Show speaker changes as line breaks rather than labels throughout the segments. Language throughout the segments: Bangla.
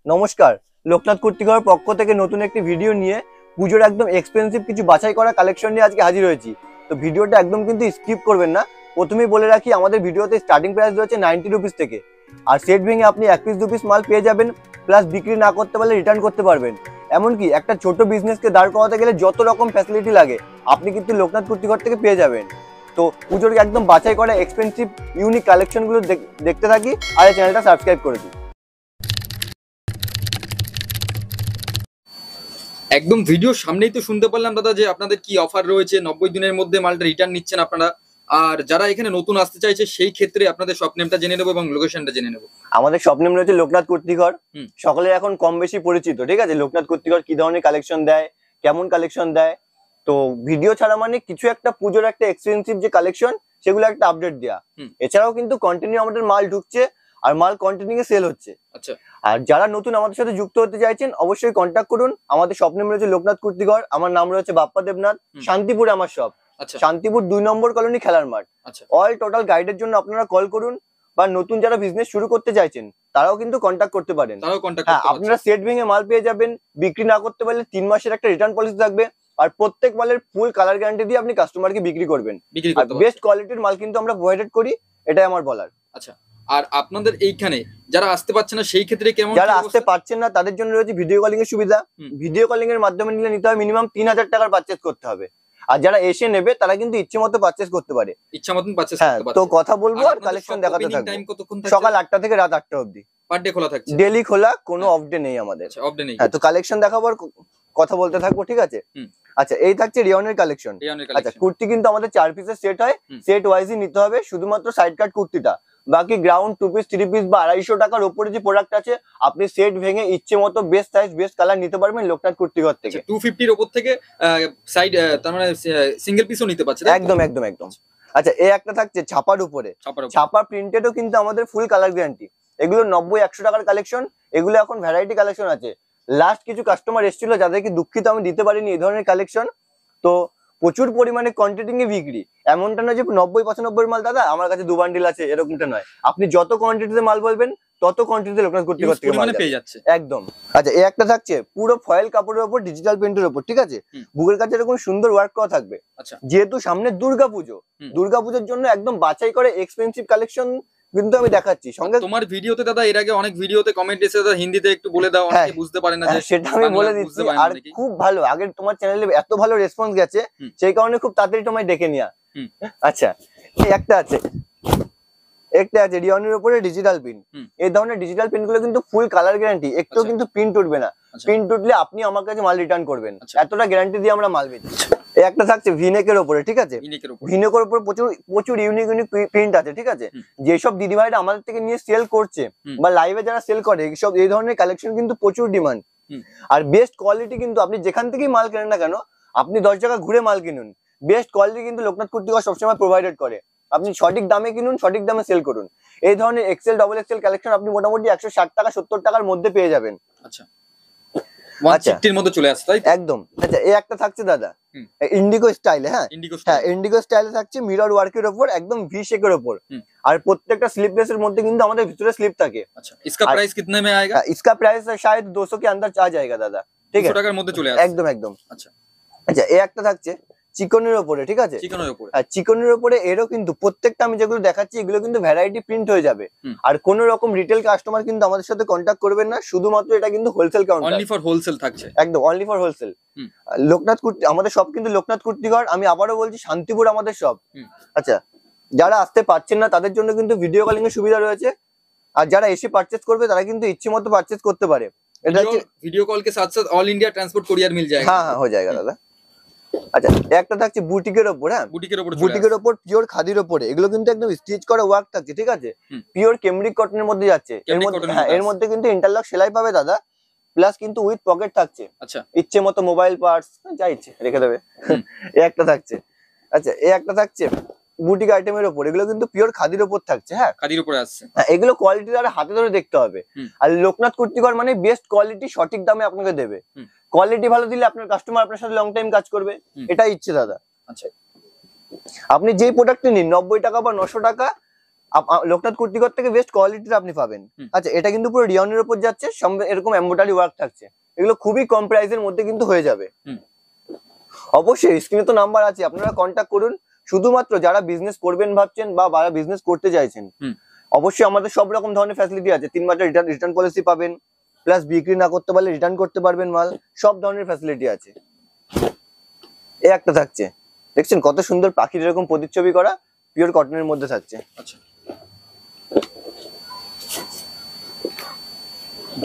নমস্কার, লোকনাথ কুর্তিঘর পক্ষ থেকে নতুন একটি ভিডিও নিয়ে পুজোর একদম এক্সপেন্সিভ কিছু বাছাই করা কালেকশন নিয়ে আজকে হাজির হয়েছি। তো ভিডিওটা একদম কিন্তু স্কিপ করবেন না। প্রথমেই বলে রাখি, আমাদের ভিডিওতে স্টার্টিং প্রাইস রয়েছে 90 রুপিস থেকে, আর সেট ভেঙে আপনি 1 পিস 2 পিস মাল পেয়ে যাবেন, প্লাস বিক্রি না করতে পারলে রিটার্ন করতে পারবেন। এমনকি একটা ছোট বিজনেসকে দাঁড় করাতে গেলে যত রকম ফ্যাসিলিটি লাগে আপনি কিন্তু লোকনাথ কুর্তিঘর থেকে পেয়ে যাবেন। তো পুজোর একদম বাছাই করা এক্সপেন্সিভ ইউনিক কালেকশনগুলো দেখতে থাকি, আর এই চ্যানেলটা সাবস্ক্রাইব করে দিই।
একদম ভিডিওর সামনেই তো শুনতে পারলাম দাদা যে আপনাদের কি অফার রয়েছে, 90 দিনের মধ্যে মালটা রিটার্ন নিচ্ছেন আপনারা। আর যারা এখানে নতুন আসতে চাইছে সেই ক্ষেত্রে আপনাদের শপ নেমটা জেনে নেবো এবং লোকেশনটা জেনে নেবো।
আমাদের শপ নেম রয়েছে লোকনাথ কুর্তিঘর। সকলের এখন কম বেশি পরিচিত, ঠিক আছে, লোকনাথ কুর্তিঘর কি ধরনের কালেকশন দেয়, কেমন কালেকশন দেয়। তো ভিডিও ছাড়া মানে কিছু একটা পুজোর একটা এক্সপেন্সিভ যে কালেকশন সেগুলো একটা আপডেট দেয়া। এছাড়াও কিন্তু কন্টিনিউ আমাদের মাল ঢুকছে আর মাল কন্টিনিউ সেল হচ্ছে। আচ্ছা, আর যারা নতুন আমাদের সাথে যুক্ত হতে চাইছেন অবশ্যই কন্ট্যাক্ট করুন। আমাদের শপ নেম রয়েছে লোকনাথ কুর্তিঘর, আমার নাম রয়েছে বাপ্পা দেবনাথ, শান্তিপুরে আমার শপ। শান্তিপুর 2 নম্বর কলোনি, খেলার মাঠ। অল টোটাল গাইডের জন্য আপনারা কল করুন, বা নতুন যারা বিজনেস শুরু করতে চাইছেন তারাও কিন্তু কন্ট্যাক্ট করতে পারেন। আপনারা সেট ভেঙে মাল পেয়ে যাবেন, বিক্রি না করতে পারলে 3 মাসের একটা রিটার্ন পলিসি থাকবে, আর প্রত্যেক মালের ফুল কালার গ্যারান্টি দিয়ে আপনি কাস্টমারকে বিক্রি করবেন। আর বেস্ট কোয়ালিটির মাল কিন্তু আমরা প্রোভাইড করি, এটাই আমার বলার। আচ্ছা,
আর আপনাদের এইখানে যারা আসতে পারছে না সেই ক্ষেত্রে কেমন?
যারা আসতে পারছেন না তাদের জন্য রয়েছে ভিডিও কলিং এর সুবিধা। ভিডিও কলিং এর মাধ্যমে নিলে নিতে হবে মিনিমাম 3000 টাকার পারচেজ করতে হবে। আর যারা এসে নেবে তারা কিন্তু ইচ্ছে মতো পারচেজ করতে পারে,
ইচ্ছা মতন পারচেজ করতে পারে।
তো কথা বলবো আর কালেকশন দেখাতে থাকবো। সকাল 8টা থেকে রাত 8টা অবধি
পার ডে খোলা থাকছে,
ডেইলি খোলা, কোনো অফ ডে নেই আমাদের।
অফ ডে নেই।
তো কালেকশন দেখাবো আর কথা বলতে থাকবো, ঠিক আছে। আচ্ছা, এই থাকছে রিয়নের কালেকশন। আচ্ছা, কুর্তি কিন্তু আমাদের 4 পিসের সেট হয়, সেট ওয়াইজই নিতে হবে, শুধুমাত্র সাইড কাট কুর্তিটা। বাকি গ্রাউন্ড 2 পিস 3 পিস বা 250 টাকার উপরে যে প্রোডাক্ট আছে আপনি সেট ভেঙে ইচ্ছে মতো বেস্ট সাইজ বেস্ট কালার নিতে পারবেন লোকনাথ কুর্তিঘর থেকে।
250 এর উপর থেকে সাইড তার মানে সিঙ্গেল পিসও নিতে পারছেন।
একদম একদম একদম। আচ্ছা, এই একটা থাকছে ছাপার উপরে, ছাপা প্রিন্টেডও কিন্তু আমাদের ফুল কালার গ্যারান্টি। এগুলো 90-100 টাকার কালেকশন, এগুলো এখন ভ্যারাইটি কালেকশন আছে। লাস্ট কিছু কাস্টমার এসেছিল যাদেরকে দুঃখিত আমি দিতে পারিনি এই ধরনের কালেকশন। তো প্রচুর পরিমাণে কোয়ান্টিটি নিয়ে বিক্রি, এমনটা নয় যে 90-95 মাল দাদা আমার কাছে 2 বান্ডিল আছে, এরকমটা নয়। আপনি যত কোয়ান্টিটিতে মাল বলবেন তত কোয়ান্টিটিতে লোকনাথ কুর্তিঘর থেকে মাল পেয়ে যাচ্ছে একদম। আচ্ছা, এই একটা থাকছে পুরো ফয়েল কাপড়ের উপর ডিজিটাল প্রিন্টের উপর, ঠিক আছে, বুকের কাছে এরকম সুন্দর ওয়ার্ক করা থাকবে। যেহেতু সামনে দুর্গাপুজোর জন্য একদম বাছাই করে এক্সপেন্সিভ কালেকশন কিন্তু আমি দেখাচ্ছি। সঙ্গে
তোমার ভিডিওতে দাদা এর আগে অনেক ভিডিওতে কমেন্ট এসে দাদা হিন্দিতে একটু বলে দাও, অনেকে বুঝতে পারে না, যে
সেটা আমি বলে দিচ্ছি। আর খুব ভালো, আগে তোমার চ্যানেলে এত ভালো রেসপন্স গেছে সেই কারণে খুব তাড়াতাড়ি তোমায় ডেকে নিয়া। আচ্ছা, একটা আছে রিয়নের উপরে ডিজিটাল পিন। এই ধরনের ডিজিটাল পিন গুলো কিন্তু ফুল কালার গ্যারান্টি, একটু কিন্তু প্রিন্ট উঠবে না। প্রিন্ট উঠলে আপনি আমার কাছে মাল রিটার্ন করবেন, এতটা গ্যারান্টি দিয়ে আমরা মাল বেচি। এই একটা থাকছে ভিনেকের উপরে, ঠিক আছে, ভিনেকের উপরে প্রচুর ইউনিক প্রিন্ট আছে, ঠিক আছে। যেসব দিদি ভাইরা আমাদের থেকে নিয়ে সেল করছে বা লাইভে যারা সেল করে সব এই ধরনের কালেকশন কিন্তু প্রচুর ডিমান্ড। আর বেস্ট কোয়ালিটি কিন্তু আপনি যেখান থেকেই মাল কেনেন না কেন, আপনি 10 জায়গা ঘুরে মাল কিনুন, বেস্ট কোয়ালিটি কিন্তু লোকনাথ কুর্তিঘর সবসময় প্রোভাইডেড করে। আপনি সঠিক দামে কিনুন, সঠিক দামে সেল করুন। এই ধরনের এক্সেল ডাবল এক্সেল কালেকশন আপনি মোটামুটি 160 টাকা 70 টাকার মধ্যে পেয়ে যাবেন। আচ্ছা,
160 এর মধ্যে চলে আসছে, তাই
একদম। আচ্ছা, এই একটা থাকছে দাদা ইন্ডিগো স্টাইলে। ইন্ডিগো স্টাইলে থাকছে মিরর ওয়ার্কের উপর, একদম ভি শেকের উপর। আর প্রত্যেকটা স্লিপলেস এর মধ্যে কিন্তু আমাদের ভিতরে স্লিপ থাকে।
अच्छा, इसका प्राइस कितने में आएगा?
इसका प्राइस शायद 200 के अंदर आ जाएगा दादा, ठीक है,
200 টাকার মধ্যে চলে আসছে
একদম একদম। আচ্ছা, এই একটা থাকছে চিকনের উপরে, ঠিক আছে, চিকনের উপরে। এরও কিন্তু প্রত্যেকটা আমি যেগুলো দেখাচ্ছি এগুলো কিন্তু ভ্যারাইটি প্রিন্ট হয়ে যাবে। আর কোন রকম রিটেল কাস্টমার কিন্তু আমাদের সাথে কন্ট্যাক্ট করবেন না, শুধুমাত্র এটা কিন্তু wholesale counter,
only for wholesale থাকছে,
একদম only for wholesale. Loknath kurti আমাদের সব কিন্তু লোকনাথ কুর্তিঘর, আমি আবারও বলছি শান্তিপুর আমাদের সব। আচ্ছা, যারা আসতে পারছেন না তাদের জন্য কিন্তু ভিডিও কলিং এর সুবিধা রয়েছে, আর যারা এসে পারচেজ করবে তারা কিন্তু ইচ্ছে মতো পারচেজ করতে পারে। এটা
ভিডিও কল के साथ साथ ऑल इंडिया ट्रांसपोर्ट कुरियर मिल जाएगा।
हाँ हो जाएगा দাদা। আচ্ছা, একটা থাকছে বুটিকের উপর। হ্যাঁ, বুটিকের উপর পিওর খাদির উপরে, এগুলো কিন্তু একদম স্টিচ করা ওয়ার্ক থাকছে, ঠিক আছে, পিওর কেমব্রিক কটনের মধ্যে যাচ্ছে। এর মধ্যে কিন্তু ইন্টারলক সেলাই পাবে দাদা, প্লাস কিন্তু উইথ পকেট থাকছে। আচ্ছা, ইচ্ছে মতো মোবাইল পার্টস যা ইচ্ছে রেখে দেবে। এই একটা থাকছে। আচ্ছা, এই একটা থাকছে বুটিক আইটেমের উপর, এগুলো কিন্তু পিওর খাদির উপর থাকছে। হ্যাঁ,
খাদির উপরে আসছে।
এগুলো কোয়ালিটি আর হাতে ধরে দেখতে হবে। আর লোকনাথ কুর্তিঘর মানে বেস্ট কোয়ালিটি, সঠিক দামে আপনাকে দেবে। কোয়ালিটি ভালো দিলে আপনার কাস্টমার আপনার সাথে লং টাইম কাজ করবে, এটাই ইচ্ছে দাদা। আচ্ছা, আপনি যেই প্রোডাক্টটি নিন 90 টাকা বা 900 টাকা, লোকনাথ কুর্তিঘর থেকে বেস্ট কোয়ালিটির আপনি পাবেন। আচ্ছা, এটা কিন্তু পুরো রিয়নের উপর যাচ্ছে, সঙ্গে এরকম এমব্রয়ডারি ওয়ার্ক থাকছে। এগুলো খুবই কম প্রাইসের মধ্যে কিন্তু হয়ে যাবে। অবশ্যই স্ক্রিনে তো নাম্বার আছে, আপনারা কন্ট্যাক্ট করুন। শুধুমাত্র যারা বিজনেস করবেন ভাবছেন বা যারা বিজনেস করতে চাইছেন, অবশ্যই আমাদের সব রকম ধরনের ফ্যাসিলিটি আছে। 3 মাসের রিটার্ন পলিসি পাবেন, প্লাস বিক্রি না করতে পারলে রিটার্ন করতে পারবেন মাল, সব ধরনের ফ্যাসিলিটি আছে। এই একটা থাকছে, দেখছেন কত সুন্দর পাখির এরকম প্রতিচ্ছবি করা, পিওর কটনের মধ্যে থাকছে।
अच्छा,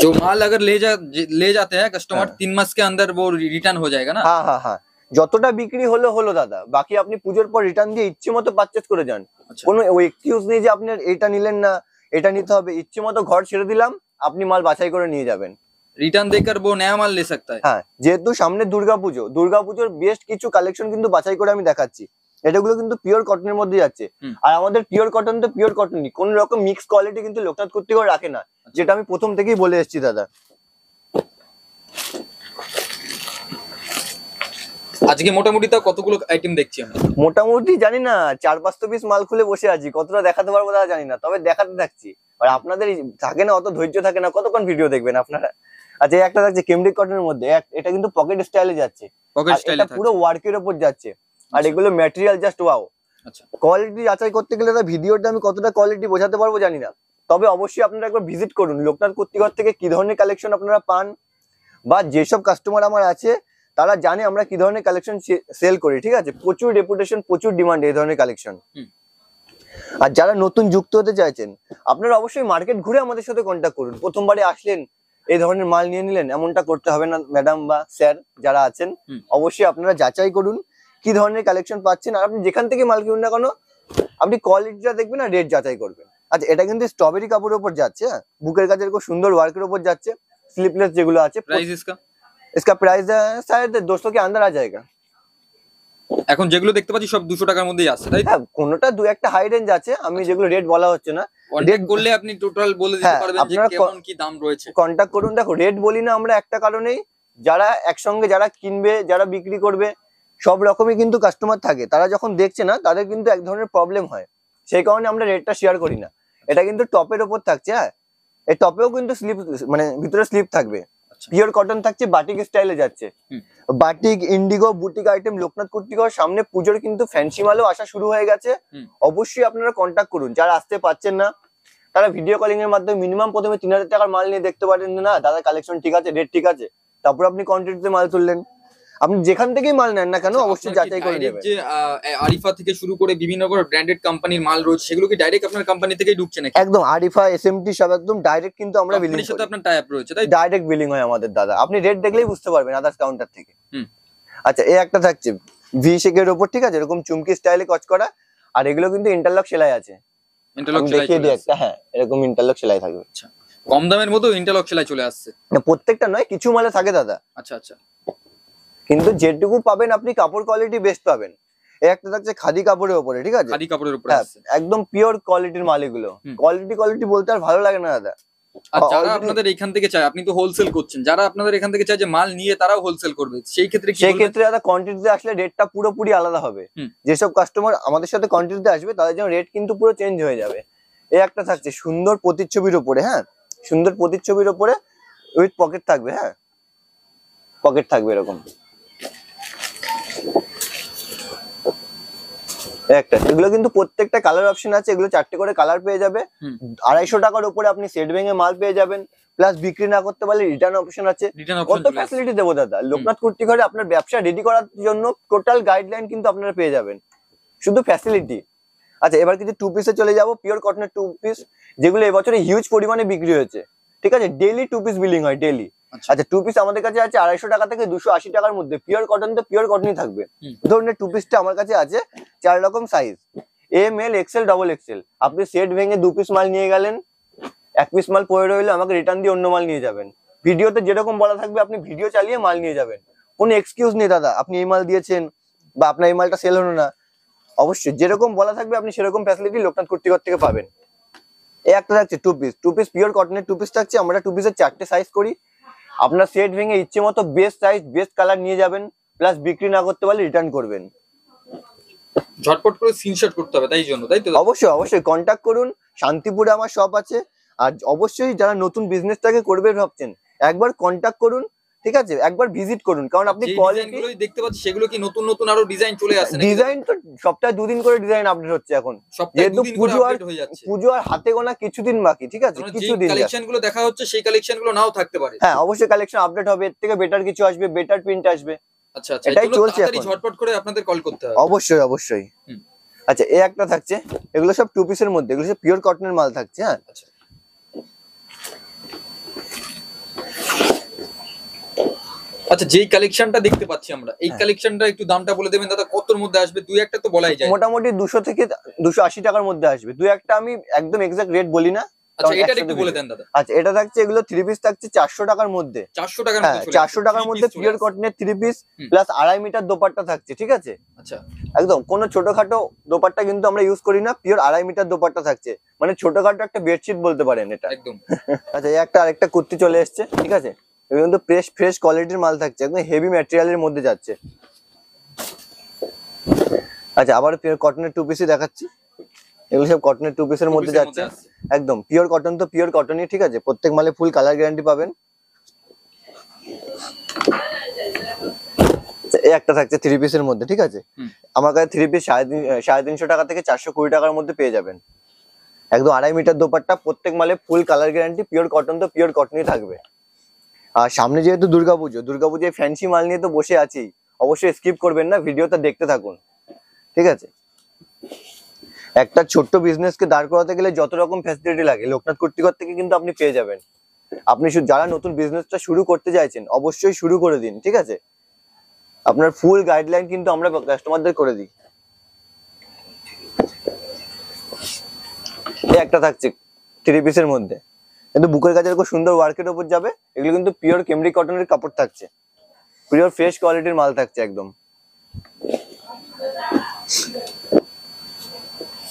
जो माल अगर ले जाते हैं कस्टमर 3 मास के अंदर वो रिटर्न हो जाएगा ना?
হ্যাঁ হ্যাঁ হ্যাঁ, যতটা বিক্রি হলো দাদা, বাকি আপনি পুজোর পর রিটার্ন দিয়ে ইচ্ছে মতো পারচেজ করে যান। কোনো এক্সকিউজ নেই যে আপনি এটা নিলেন না, এটা নিতে হবে। ইচ্ছে মতো ঘর ছেড়ে দিলাম, আপনি মাল বাছাই করে নিয়ে যাবেন।
रिटर्न देकर वो नया माल ले सकता है।
হ্যাঁ, যেহেতু সামনে দুর্গাপুজোর বেস্ট কিছু কালেকশন কিন্তু বাছাই করে আমি দেখাচ্ছি। এটাগুলো কিন্তু পিওর কটনের মধ্যে যাচ্ছে। আর আমাদের পিওর কটন তো পিওর কটনই, কোন রকম মিক্স কোয়ালিটি কিন্তু লোকনাথ কুর্তিঘর রাখে না, যেটা আমি প্রথম থেকেই বলে এসেছি দাদা।
আজকে মোটামুটি তা কতগুলো আইটেম দেখছি আমি?
মোটামুটি জানি না, 4-5 পিস মাল খুলে বসে আছি, কতটা দেখাতে পারবো দাদা জানি না, তবে দেখাতে থাকছি। আর আপনাদের থাকে না, অত ধৈর্য থাকে না, কতক্ষণ ভিডিও দেখবেন আপনারা। আচ্ছা, এই একটা থাকছে কেমব্রিক কটনের মধ্যে, এটা কিন্তু পকেট স্টাইলে যাচ্ছে,
পকেট স্টাইলে
এটা পুরো ওয়ার্কের উপর যাচ্ছে। আর এগুলো ম্যাটেরিয়াল জাস্ট ওয়াও।
আচ্ছা,
কোয়ালিটি যাচাই করতে গেলে দাদা ভিডিওতে আমি কতটা কোয়ালিটি বোঝাতে পারবো জানি না, তবে অবশ্যই আপনারা একবার ভিজিট করুন লোকনাথ কুর্তিঘর থেকে কি ধরনের কালেকশন আপনারা পান, বা যেসব কাস্টমার আমার আছে তারা জানে আমরা কি ধরনের কালেকশন সেল করি। ঠিক আছে, প্রচুর রেপুটেশন, প্রচুর ডিমান্ড এই ধরনের কালেকশন। আর যারা নতুন যুক্ত হতে চাইছেন, আপনারা অবশ্যই মার্কেট ঘুরে আমাদের সাথে কন্ট্যাক্ট করুন। প্রথমবারে আসলেন, এই ধরনের মাল নিয়ে নিলেন, এমনটা করতে হবে না ম্যাডাম বা স্যার যারা আছেন। অবশ্যই আপনারা যাচাই করুন কি ধরনের কালেকশন পাচ্ছেন, আর আপনি যেখান থেকে মাল কিনুন না কেন, আপনি কোয়ালিটিটা দেখবেন আর রেট যাচাই করবেন। আচ্ছা, এটা কিন্তু স্ট্রবেরি কাপড়ের উপর যাচ্ছে, হ্যাঁ, বুকের কাছে খুব সুন্দর ওয়ার্কের উপর যাচ্ছে। স্লিপলেস যেগুলো আছে,
প্রাইস
इसका प्राइस शायद 200 के अंदर आ जाएगा।
এখন যেগুলো দেখতে পাচ্ছি সব 200 টাকার মধ্যেই আসছে, তাই?
হ্যাঁ, কোনটা দু একটা হাই রেঞ্জ আছে, আমি যেগুলো রেট বলা হচ্ছে না।
রেট করলে আপনি টোটাল বলে দিতে পারবেন যে কেমন কি দাম রয়েছে।
কন্টাক্ট করুন। দেখো, রেট বলি না আমরা একটা কারণেই, যারা একসঙ্গে যারা কিনবে, যারা বিক্রি করবে, সব রকমই কিন্তু কাস্টমার থাকে। তারা যখন দেখছে না, তাদের কিন্তু এক ধরনের প্রবলেম হয়, সেই কারণে আমরা রেটটা শেয়ার করি না। এটা কিন্তু টপের ওপর থাকছে, হ্যাঁ, এই টপেও কিন্তু স্লিপ, মানে ভিতরে স্লিপ থাকবে। পিওর কটন থাকছে, বাটিক স্টাইলে যাচ্ছে। Batik, indigo, boutique item Loknath Kurtighar. সামনে পুজোর কিন্তু ফ্যান্সি মালও আসা শুরু হয়ে গেছে। অবশ্যই আপনারা কন্ট্যাক্ট করুন। যারা আসতে পারছেন না, তারা ভিডিও কলিং এর মাধ্যমে মিনিমাম প্রথমে 3000 টাকার মাল নিয়ে দেখতে পারেন, না দাদা কালেকশন ঠিক আছে, রেট ঠিক আছে, তারপর আপনি কোয়ান্টিটিতে মাল তুললেন। আপনি যেখান থেকেই মাল নেন না কেন, অবশ্যই যাচাই করে নেবেন।
যে আরিফা থেকে শুরু করে বিভিন্ন ব্র্যান্ডেড কোম্পানির মাল রয়েছে, সেগুলো কি ডাইরেক্ট আপনার কোম্পানি থেকেই ঢুকছে নাকি?
একদম, আরিফা, এসএমটি সব একদম ডাইরেক্ট কিন্তু আমরা বিলিং করি।
সাথে আপনার টাই আপ রয়েছে, তাই?
ডাইরেক্ট বিলিং হয় আমাদের দাদা, আপনি রেট দেখলেই বুঝতে পারবেন আদার্স কাউন্টার থেকে। আচ্ছা, এই একটা থাকছে ভি শেকের উপর, ঠিক আছে, এরকম চুমকি স্টাইলে কাজ করা। আর এগুলো কিন্তু ইন্টারলক সেলাই আছে,
ইন্টারলক সেলাই
দেখিয়ে দিই একটা। হ্যাঁ, এরকম ইন্টারলক সেলাই থাকবে।
আচ্ছা, কম দামের মধ্যে ইন্টারলক সেলাই চলে আসছে?
না, প্রত্যেকটা নয়, কিছু মালে থাকে দাদা।
আচ্ছা আচ্ছা,
কিন্তু যেটুকু পাবেন আপনি কাপড় কোয়ালিটি বেস্ট পাবেন। এই একটা থাকছে খাদি কাপড়ের উপরে, ঠিক আছে,
খাদি কাপড়ের উপরে আসছে,
একদম পিওর কোয়ালিটির মাল এগুলো। কোয়ালিটি বলতে আর ভালো লাগে না দাদা।
আর যারা আপনাদের এখান থেকে চায়, আপনি তো হোলসেল করছেন, যারা আপনাদের এখান থেকে চায় যে মাল নিয়ে তারাও হোলসেল করবে, সেই ক্ষেত্রে কি?
সেই ক্ষেত্রে দাদা কোয়ান্টিটিতে আসলে রেটটা পুরোপুরি আলাদা হবে। যেসব কাস্টমার আমাদের সাথে কোয়ান্টিটিতে আসবে, তাদের জন্য রেট কিন্তু পুরো চেঞ্জ হয়ে যাবে। এই একটা থাকছে সুন্দর প্রতিচ্ছবির উপরে, হ্যাঁ, সুন্দর প্রতিচ্ছবির উপরে উইথ পকেট থাকবে। হ্যাঁ, পকেট থাকবে এরকম একটা। এগুলো কিন্তু প্রত্যেকটা কালার অপশন আছে, এগুলো 4টে করে কালার পেয়ে যাবে। 250 টাকার উপরে আপনি সেট ভেঙে মাল পেয়ে যাবেন, প্লাস বিক্রি না করতে পারলে রিটার্ন অপশন আছে। কত ফ্যাসিলিটি দেবো দাদা লোকনাথ কুর্তিঘরে। আপনার ব্যবসা রেডি করার জন্য টোটাল গাইডলাইন কিন্তু আপনারা পেয়ে যাবেন, শুধু ফ্যাসিলিটি। আচ্ছা, এবার কিছু 2 পিসে চলে যাবো, পিওর কটনের 2 পিস, যেগুলো এবছরে হিউজ পরিমাণে বিক্রি হয়েছে। ঠিক আছে, ডেইলি 2 পিস বিলিং হয়, ডেইলি। আচ্ছা, 2 পিস আমাদের কাছে আছে 250 টাকা থেকে 280 টাকার মধ্যে। পিওর কটন তো পিওর কটনই থাকবে। ধরুন 2 পিসটা আমার কাছে আছে 4 রকম size, M, L, XL, double Excel. আপনি সেট ভেঙে 2 পিস মাল নিয়ে গেলেন, 1 পিস মাল পড়ে রইলো, আমাকে রিটার্ন দিয়ে অন্য মাল নিয়ে যাবেন। ভিডিওতে যেরকম বলা থাকবে আপনি ভিডিও চালিয়ে মাল নিয়ে যাবেন, কোনো এক্সকিউজ নেই দাদা আপনি এই মাল দিয়েছেন বা আপনার এই মালটা সেল হলো না। অবশ্যই যেরকম বলা থাকবে আপনি সেরকম ফ্যাসিলিটি লোকনাথ কুর্তিঘর থেকে পাবেন। এই একটা থাকছে 2 পিস পিওর কটনের 2 পিস থাকছে। আমরা 2 পিসের 4টে সাইজ করি। আপনার সেট ভেঙে ইচ্ছে মতো বেস্ট সাইজ বেস্ট কালার নিয়ে যাবেন, প্লাস বিক্রি না করতে পারলে রিটার্ন করবেন।
ঝটপট করে স্ক্রিনশট করতে হবে, তাই জন্য, তাই তো?
অবশ্যই অবশ্যই কন্ট্যাক্ট করুন, শান্তিপুরে আমার শপ আছে। আর অবশ্যই যারা নতুন বিজনেসটাকে করবে ভাবছেন, একবার কন্ট্যাক্ট করুন, ঠিক আছে, একবার ভিজিট করুন, কারণ আপনি
যে
কোয়ালিটি
ডিজাইনগুলোই দেখতে পাচ্ছি সেগুলো কি নতুন নতুন আরো ডিজাইন চলে আসছে নাকি?
ডিজাইন তো সপ্তাহে 2 দিন করে ডিজাইন আপডেট হচ্ছে এখন,
সপ্তাহে
যেহেতু
2 দিন করে আপডেট হয়ে যাচ্ছে।
পুজো আর হাতে গোনা কিছুদিন বাকি, ঠিক আছে,
মানে যে
কিছুদিন
কালেকশন গুলো দেখা হচ্ছে সেই কালেকশন গুলো নাও থাকতে পারে।
হ্যাঁ অবশ্যই কালেকশন আপডেট হবে, এর থেকে বেটার কিছু আসবে, বেটার প্রিন্ট আসবে।
আচ্ছা আচ্ছা,
এটাই
এগুলো
চলছে
তাড়াতাড়ি
এখন।
ঝটপট করে আপনাদের কল করতে হবে।
অবশ্যই অবশ্যই।
হুম।
আচ্ছা এই একটা থাকছে, এগুলো সব 2 পিসের মধ্যে, এগুলো সব পিওর কটনের মাল থাকছে। হ্যাঁ
আচ্ছা আচ্ছা, যেই কালেকশনটা দেখতে পাচ্ছি আমরা, এই কালেকশনটা একটু দামটা বলে দেবেন দাদা, কতর মধ্যে আসবে? দুই একটা তো বলাই যায়।
মোটামুটি 200 থেকে 280 টাকার মধ্যে আসবে, দুই একটা আমি একদম এক্সাক্ট রেট বলি না।
আচ্ছা,
কারণ
এটার
একসাথে
একটু বলে দেন দাদা।
আচ্ছা এটা থাকছে, এগুলো 3 পিস থাকছে 400 টাকার মধ্যে।
400 টাকার
হ্যাঁ
মধ্যে চলে
400 টাকার মধ্যে পিওর কটনের 3 পিস প্লাস 2.5 মিটার দোপাট্টা থাকছে, ঠিক আছে।
আচ্ছা
একদম কোনো ছোটখাটো দোপাট্টা কিন্তু আমরা ইউজ করি না, পিওর 2.5 মিটার দোপাট্টা থাকছে, মানে ছোটখাটো একটা বেডশিট বলতে পারেন এটা।
একদম।
আচ্ছা এই একটা আরেকটা কুর্তি চলে এসেছে, ঠিক আছে, এগুলো কিন্তু ফ্রেশ কোয়ালিটির মাল থাকছে, একদম হেভি ম্যাটেরিয়ালের মধ্যে যাচ্ছে। আচ্ছা আবার পিওর কটনের 2 পিসই দেখাচ্ছি, এগুলো সব কটনের 2 পিসের মধ্যে যাচ্ছে, একদম পিওর কটন তো পিওর কটনই, ঠিক আছে, প্রত্যেক মালে ফুল কালার গ্যারান্টি পাবেন। এই একটা থাকছে 3 পিসের মধ্যে, ঠিক আছে, আমার কাছে 3 পিস 350 টাকা থেকে 420 টাকার মধ্যে পেয়ে যাবেন, একদম 2.5 মিটার দোপাট্টা, প্রত্যেক মালে full colour guarantee, pure cotton তো পিওর কটনই থাকবে। আর সামনে যেহেতু দুর্গাপুজোয় ফ্যান্সি মাল নিয়ে তো বসে আছি, অবশ্যই স্কিপ করবেন না, ভিডিওটা দেখতে থাকুন, ঠিক আছে। একটা ছোট্ট বিজনেসকে দাঁড় করাতে গেলে যত রকম ফ্যাসিলিটি লাগে লোকনাথ কুর্তিঘর থেকে কিন্তু আপনি পেয়ে যাবেন। আপনি যারা নতুন বিজনেসটা শুরু করতে চাইছেন অবশ্যই শুরু করে দিন, ঠিক আছে, আপনার ফুল গাইডলাইন কিন্তু আমরা কাস্টমারদের করে দিই। এই একটা থাকছে 3 পিসের মধ্যে, কিন্তু বুকের কাছে খুব সুন্দর ওয়ার্কের উপর যাবে, এগুলো কিন্তু পিওর কেমরি কটনের কাপড় থাকছে, পিওর ফ্রেশ কোয়ালিটির মাল থাকছে একদম।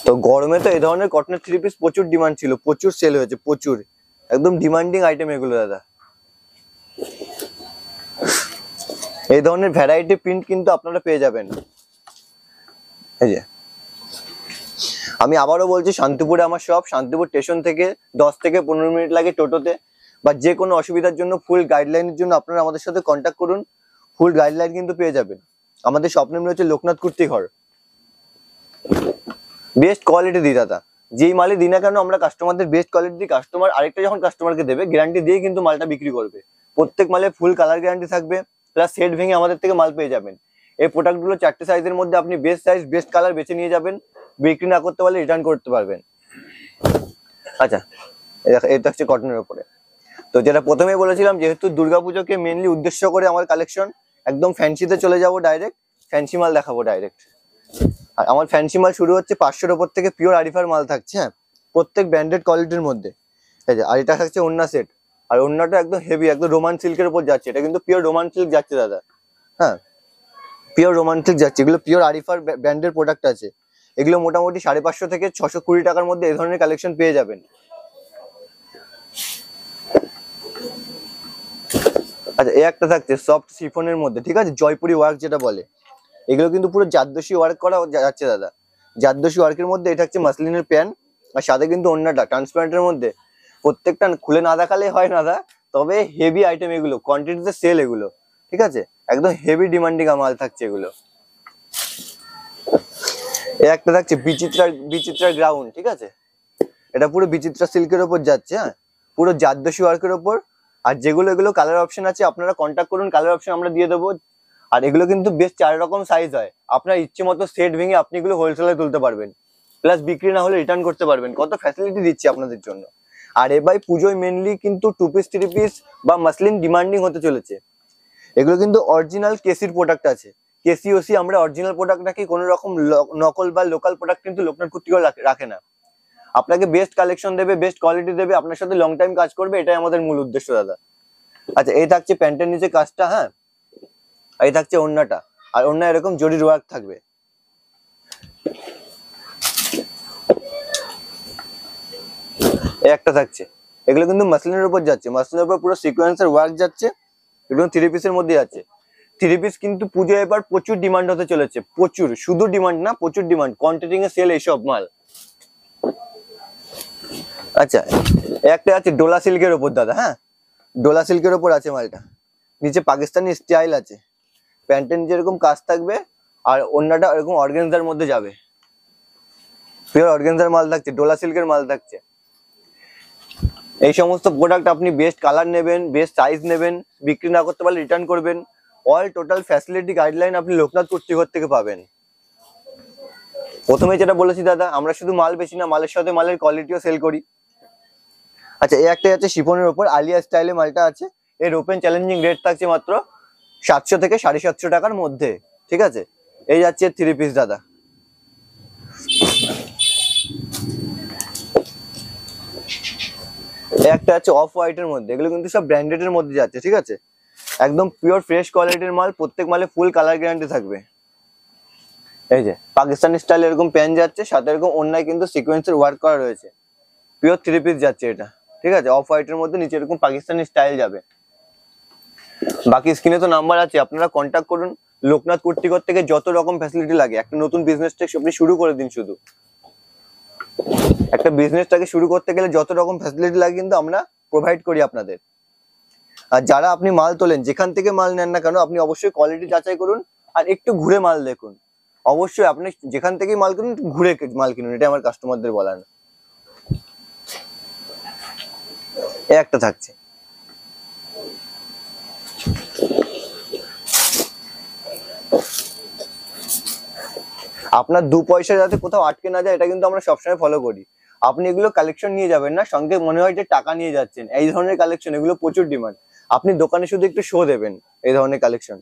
তো গরমে তো এই ধরনের কটনের 3 পিস প্রচুর ডিমান্ড ছিল, প্রচুর সেল হয়েছে, প্রচুর, একদম ডিমান্ডিং আইটেম এগুলো দাদা। এই ধরনের ভ্যারাইটি প্রিন্ট কিন্তু আপনারা পেয়ে যাবেন। এই যে আমি আবারও বলছি, শান্তিপুরে আমার শপ, শান্তিপুর স্টেশন থেকে 10 থেকে 15 মিনিট লাগে টোটোতে, বা যে কোনো অসুবিধার জন্য ফুল গাইডলাইনের জন্য আপনারা আমাদের সাথে কন্ট্যাক্ট করুন, ফুল গাইডলাইন কিন্তু পেয়ে যাবেন। আমাদের শপ নেম হচ্ছে লোকনাথ কুর্তিঘর। বেস্ট কোয়ালিটি দিই দাদা, যেই মালই দিই না কেন আমরা কাস্টমারদের বেস্ট কোয়ালিটি দিই, কাস্টমার আরেকটা যখন কাস্টমারকে দেবে গ্যারান্টি দিয়ে কিন্তু মালটা বিক্রি করবে, প্রত্যেক মালে ফুল কালার গ্যারান্টি থাকবে, প্লাস সেট ভেঙে আমাদের থেকে মাল পেয়ে যাবেন। এই প্রোডাক্টগুলো 4টে সাইজের মধ্যে আপনি বেস্ট সাইজ বেস্ট কালার বেছে নিয়ে যাবেন, বিক্রি না করতে পারলে রিটার্ন করতে পারবেন। আচ্ছা এটা হচ্ছে কটনের উপরে, তো যেটা প্রথমেই বলেছিলাম, যেহেতু দুর্গাপুজোকে মেনলি উদ্দেশ্য করে আমার কালেকশন, একদম ফ্যান্সিতে চলে যাব ডাইরেক্ট, ফ্যান্সি মাল দেখাবো ডাইরেক্ট। আর আমার ফ্যান্সি মাল শুরু হচ্ছে 500-র উপর থেকে, পিওর আরিফার মাল থাকছে, হ্যাঁ, প্রত্যেক ব্র্যান্ডেড কোয়ালিটির মধ্যে। এই যে আর এটা থাকছে ওন্না সেট, আর ওন্নাটা একদম হেভি, একদম রোমান সিল্কের উপর যাচ্ছে, এটা কিন্তু পিওর রোমান সিল্ক যাচ্ছে দাদা, হ্যাঁ, পিওর রোমান সিল্ক যাচ্ছে, এগুলো পিওর আরিফার ব্র্যান্ডের প্রোডাক্ট আছে, এগুলো মোটামুটি 550 থেকে 620 টাকার মধ্যে এই ধরনের কালেকশন পেয়ে যাবেন। আচ্ছা এই একটা থাকছে সফট শিফনের মধ্যে, ঠিক আছে, জয়পুরি ওয়ার্ক যেটা বলে, এগুলো কিন্তু পুরো জারদোসি ওয়ার্ক করা যাচ্ছে দাদা, জারদোসি ওয়ার্কের মধ্যে। এটা হচ্ছে মাসলিনের প্যান্ট, আর সাথে কিন্তু অন্যটা ট্রান্সপারেন্টের মধ্যে, প্রত্যেকটা খুলে না দেখালে হয় না দাদা, তবে হেভি আইটেম এগুলো, কোয়ান্টিটিতে সেল এগুলো, ঠিক আছে, একদম হেভি ডিমান্ডিং মাল থাকছে এগুলো। এই একটা থাকছে বিচিত্রা গ্রাউন্ড, ঠিক আছে, এটা পুরো বিচিত্রা সিল্কের উপর যাচ্ছে, হ্যাঁ, পুরো জারদোসি ওয়ার্কের উপর। আর এগুলো কালার অপশন আছে, আপনারা কন্ট্যাক্ট করুন, কালার অপশন আমরা দিয়ে দেবো। আর এগুলো কিন্তু বেশ 4 রকম সাইজ হয়, আপনার ইচ্ছে মতো সেট ভেঙে আপনি এগুলো হোলসেলে তুলতে পারবেন, প্লাস বিক্রি না হলে রিটার্ন করতে পারবেন, কত ফ্যাসিলিটি দিচ্ছি আপনাদের জন্য। আর এবার পুজোয় মেনলি কিন্তু 2 পিস 3 পিস বা মাসলিন ডিমান্ডিং হতে চলেছে, এগুলো কিন্তু অরিজিনাল কেসির প্রোডাক্ট আছে, কেসিওসি আমরা অরিজিনাল প্রোডাক্ট রাখি, কোনো রকম নকল বা লোকাল প্রোডাক্ট কিন্তু লোকনাথ কুর্তিঘর রাখে না। আপনাকে বেস্ট কালেকশন দেবে, বেস্ট কোয়ালিটি দেবে, আপনার সাথে লং টাইম কাজ করবে, এটাই আমাদের মূল উদ্দেশ্য দাদা। আচ্ছা এই থাকছে প্যান্টের নিচে কাজটা, হ্যাঁ, এই থাকছে ওন্নাটা, আর ওন্না এরকম জরির ওয়ার্ক থাকবে। এই একটা থাকছে, এগুলো কিন্তু মাসলিনের উপর যাচ্ছে, মাসলিনের উপর পুরো সিকোয়েন্সের ওয়ার্ক যাচ্ছে, এগুলো 3 পিসের মধ্যে যাচ্ছে। থ্রি পিস কিন্তু পুজো এবার প্রচুর ডিমান্ড হতে চলেছে, প্রচুর, শুধু ডিমান্ড না প্রচুর ডিমান্ড, কোয়ান্টিটিং এ সেল এইসব মাল। আচ্ছা একটা আছে ডোলা সিল্কের ওপর দাদা, হ্যাঁ ডোলা সিল্কের ওপর আছে মালটা, নিচে পাকিস্তানি স্টাইল আছে, প্যান্টের যেরকম কাজ থাকবে আর অন্যটা এরকম অর্গানজার মধ্যে যাবে, পিওর অর্গানজার মাল থাকছে, ডোলা সিল্কের মাল থাকছে। এই সমস্ত প্রোডাক্ট আপনি বেস্ট কালার নেবেন, বেস্ট সাইজ নেবেন, বিক্রি না করতে পারলে রিটার্ন করবেন, অল টোটাল ফ্যাসিলিটি গাইডলাইন আপনি লোকনাথ কুর্তিঘর থেকে পাবেন। প্রথমে যেটা বলেছি দাদা, আমরা শুধু মাল বেশি না, মালের সাথে মালের কোয়ালিটিও সেল করি। আচ্ছা এই একটা আছে শিফনের উপর আলিয়া স্টাইলে মালটা আছে, এর ওপেন চ্যালেঞ্জিং রেট থাকছে মাত্র 700 থেকে 750 টাকার মধ্যে, ঠিক আছে। এই যাচ্ছে থ্রি পিস দাদা। একটা আছে অফ হোয়াইটের মধ্যে, এগুলো কিন্তু সব ব্র্যান্ডেড এর মধ্যে যাচ্ছে, ঠিক আছে, একদম পিওর ফ্রেশ কোয়ালিটির মাল, প্রত্যেক মালে ফুল কালার গ্যারান্টি থাকবে। এই যে পাকিস্তানি স্টাইল এরকম প্যান্ট যাচ্ছে, সাথে এরকম অন্যায় কিন্তু সিকোয়েন্সের ওয়ার্ক করা রয়েছে, পিওর থ্রি পিস যাচ্ছে এটা, ঠিক আছে, অফ হোয়াইটের মধ্যে নিচে এরকম পাকিস্তানি স্টাইল যাবে। বাকি স্ক্রিনে তো নাম্বার আছে, আপনারা কন্ট্যাক্ট করুন। লোকনাথ কুর্তিঘর থেকে যত রকম ফ্যাসিলিটি লাগে, একটা নতুন বিজনেসটাকে আপনি শুরু করে দিন, শুধু একটা বিজনেসটাকে শুরু করতে গেলে যত রকম ফ্যাসিলিটি লাগে কিন্তু আমরা প্রোভাইড করি আপনাদের। আর যারা আপনি মাল তোলেন, যেখান থেকে মাল নেন না কেন, আপনি অবশ্যই কোয়ালিটি যাচাই করুন আর একটু ঘুরে মাল দেখুন। অবশ্যই আপনি যেখান থেকেই মাল কিনুন ঘুরে মাল কিনুন, এটা আমার কাস্টমারদের বলার না। একটা থাকছে আপনার 2 পয়সা যাতে কোথাও আটকে না যায়, এটা কিন্তু আমরা সবসময় ফলো করি। আপনি এগুলো কালেকশন নিয়ে যাবেন না, সঙ্গে মনে হয় যে টাকা নিয়ে যাচ্ছেন, এই ধরনের কালেকশন এগুলো প্রচুর ডিমান্ড। আপনি দোকানে শুধু একটু শো দেবেন এই ধরনের কালেকশন।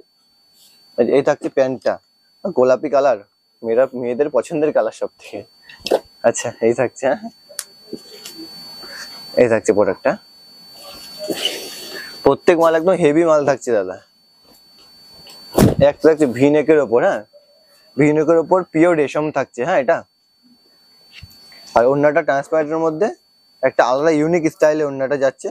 এই থাকছে প্যান্টটা, গোলাপি কালার, মেয়েদের পছন্দের কালার সব থেকে। আচ্ছা এই থাকছে, হ্যাঁ এই থাকছে প্রোডাক্টটা, প্রত্যেক মাল একদম হেভি মাল থাকছে দাদা। একটা থাকছে ভিনেকের ওপর, হ্যাঁ ভিনেকের ওপর পিওর রেশম থাকছে, হ্যাঁ এটা, আর ওন্নাটা ট্রান্সপারেন্টের মধ্যে একটা আলাদা ইউনিক স্টাইলে ওন্নাটা যাচ্ছে।